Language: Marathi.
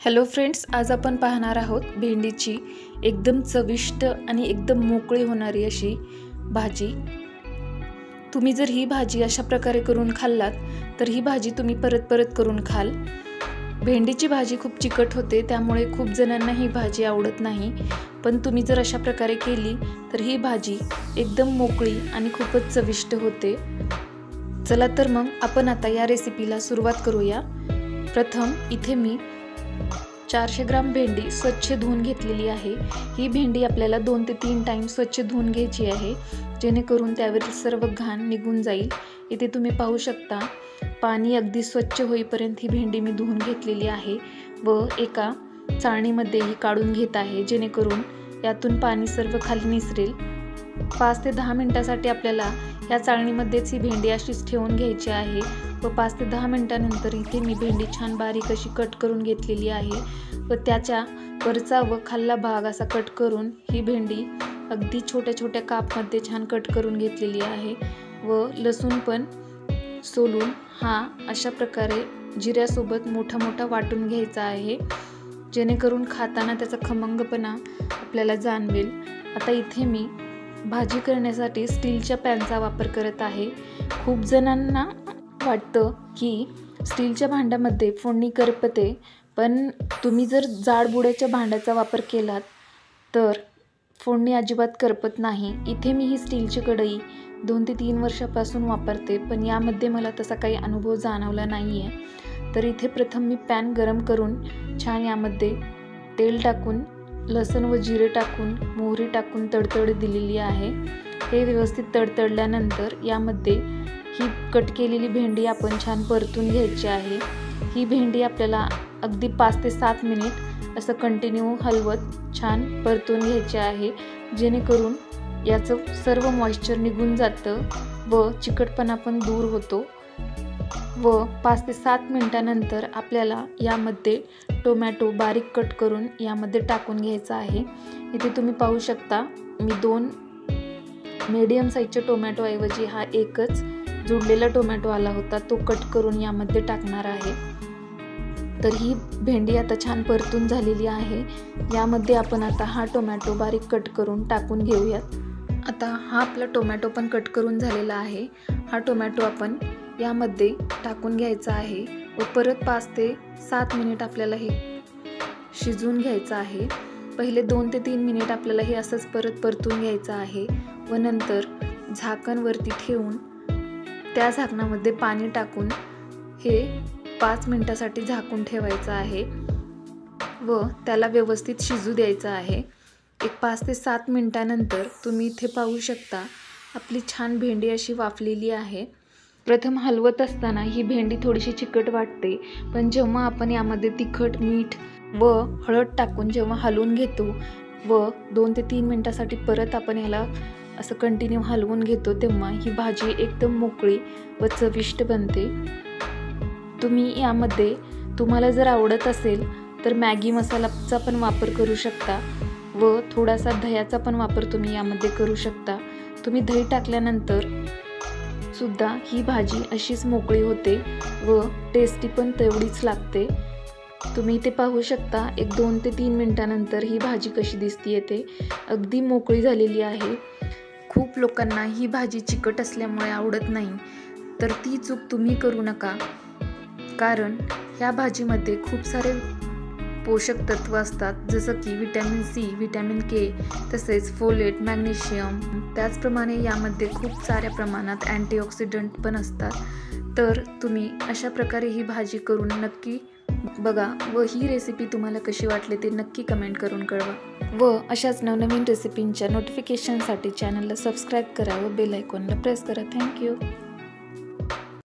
हॅलो फ्रेंड्स, आज आपण पाहणार आहोत भेंडीची एकदम चविष्ट आणि एकदम मोकळी होणारी अशी भाजी। तुम्ही जर ही भाजी अशा प्रकारे करून खाल्लात तर ही भाजी तुम्ही परत परत करून खाल। भेंडीची भाजी खूप चिकट होते, त्यामुळे खूप जणांना ही भाजी आवडत नाही, पण तुम्ही जर अशा प्रकारे केली तर ही भाजी एकदम मोकळी आणि खूपच चविष्ट होते। चला तर मग आपण आता या रेसिपीला सुरुवात करूया। प्रथम इथे मी 400 ग्राम भेंडी स्वच्छ धुवून घेतलेली आहे। ही भेंडी आपल्याला 2 ते 3 टाइम स्वच्छ धुवून घ्यायची आहे, जेणेकरून त्यावरील सर्व घाण निघून जाईल। इथे तुम्ही पाहू शकता, पाणी अगदी स्वच्छ होईपर्यंत ही भेंडी मी धुवून घेतलेली आहे व एका चाळणीमध्ये ही काढून घेत आहे, जेणेकरून यातून पाणी सर्व खाली निसरेल। 5 ते 10 मिनिटांसाठी आपल्याला या चाळणीमध्येच ही भेंडी अशीच ठेवून घ्यायची आहे व 5 ते 10 मिनिटांनंतर इथे मी भेंडी छान बारीक अशी कट करून घेतलेली आहे व त्याच्या वरचा व खालचा भाग असा कट करून ही भेंडी अगदी छोट्या छोट्या कापमध्ये छान कट करून घेतलेली आहे व लसूण पण सोलून हा अशा प्रकारे जिऱ्यासोबत मोठा मोठा वाटून घ्यायचा आहे, जेणेकरून खाताना त्याचा खमंगपणा आपल्याला जाणवेल। आता इथे मी भाजी करण्यासाठी स्टीलच्या पॅनचा वापर करत आहे। खूप जणांना वाटतं की स्टीलच्या भांड्यामध्ये फोडणी करपते, पण तुम्ही जर जाडबुडाच्या भांड्याचा वापर केलात तर फोडणी अजिबात करपत नाही। इथे मी ही स्टीलची कढई 2 ते 3 वर्षापासून वापरते, पण यामध्ये मला तसा काही अनुभव जाणवला नाही आहे। तर इथे प्रथम मी पॅन गरम करून छान यामध्ये तेल टाकून लसूण व जिरे टाकून मोहरी टाकून तडतड दिलेली आहे। हे व्यवस्थित तडतडल्यानंतर यामध्ये ही कट केलेली भेंडी आपण छान परतून घ्यायची आहे। ही भेंडी आपल्याला अगदी 5 ते 7 मिनिट असं कंटिन्यू हलवत छान परतून घ्यायचे आहे, जेणेकरून याचं सर्व मॉइश्चर निघून जातं व चिकटपणा पण दूर होतो। व 5 ते 7 मिनिटांनंतर आपल्याला यामध्ये टोमॅटो बारीक कट करून यामध्ये टाकून घ्यायचा आहे। इथे तुम्ही पाहू शकता, मी 2 मीडियम साईजच्या टोमॅटो ऐवजी हा एकच जुडलेला टोमॅटो आला होता, तो कट करून यामध्ये टाकणार आहे। तर ही भेंडी आता छान परतून झालेली आहे। यामध्ये आपण आता हा टोमॅटो बारीक कट करून टाकून घेऊयात। आता हा आपला टोमॅटो पण कट करून झालेला आहे। हा टोमॅटो आपण यामध्ये टाकून घ्यायचा आहे व परत 5 ते 7 मिनिट आपल्याला हे शिजवून घ्यायचं आहे। पहिले 2 ते 3 मिनिट आपल्याला हे असंच परत परतून घ्यायचं आहे व नंतर झाकण वरती ठेवून त्या झाकणामध्ये पाणी टाकून हे 5 मिनिटासाठी झाकून ठेवायचं आहे व त्याला व्यवस्थित शिजू द्यायचं आहे। एक 5 ते 7 मिनिटांनंतर तुम्ही इथे पाहू शकता, आपली छान भेंडी अशी वाफलेली आहे। प्रथम हलवत असताना ही भेंडी थोडीशी चिकट वाटते, पण जेव्हा आपण यामध्ये तिखट मीठ व हळद टाकून जेव्हा हलवून घेतो व 2 ते 3 मिनिटांसाठी परत आपण याला असं कंटिन्यू हलवून घेतो, तेव्हा ही भाजी एकदम मोकळी व चविष्ट बनते। तुम्ही यामध्ये तुम्हाला जर आवडत असेल तर मॅगी मसालाचा पण वापर करू शकता व थोडासा दह्याचा पण वापर तुम्ही यामध्ये करू शकता। तुम्ही दही टाकल्यानंतर सुद्धा ही भाजी अशीच मोकळी होते व टेस्टी पण तेवढीच लागते। तुम्ही इथे पाहू शकता, एक 2 ते 3 मिनिटांनंतर ही भाजी कशी दिसते ते अगदी मोकळी झालेली आहे। खूप लोकांना ही भाजी चिकट असल्यामुळे आवडत नाही, तर ती चूक तुम्ही करू नका, कारण ह्या भाजीमध्ये खूप सारे पोषक तत्व असतात, जसं की विटॅमिन सी, विटॅमिन के, तसेच फोलेट, मॅग्नेशियम। त्याचप्रमाणे यामध्ये खूप साऱ्या प्रमाणात अँटीऑक्सिडंट पण असतात। तर तुम्ही अशा प्रकारे ही भाजी करून नक्की बघा व ही रेसिपी तुम्हाला कशी वाटली ते नक्की कमेंट करून कळवा व अशाच नवनवीन रेसिपींच्या नोटिफिकेशनसाठी चॅनलला सबस्क्राईब करा व बेल आयकॉनला प्रेस करा। थँक्यू।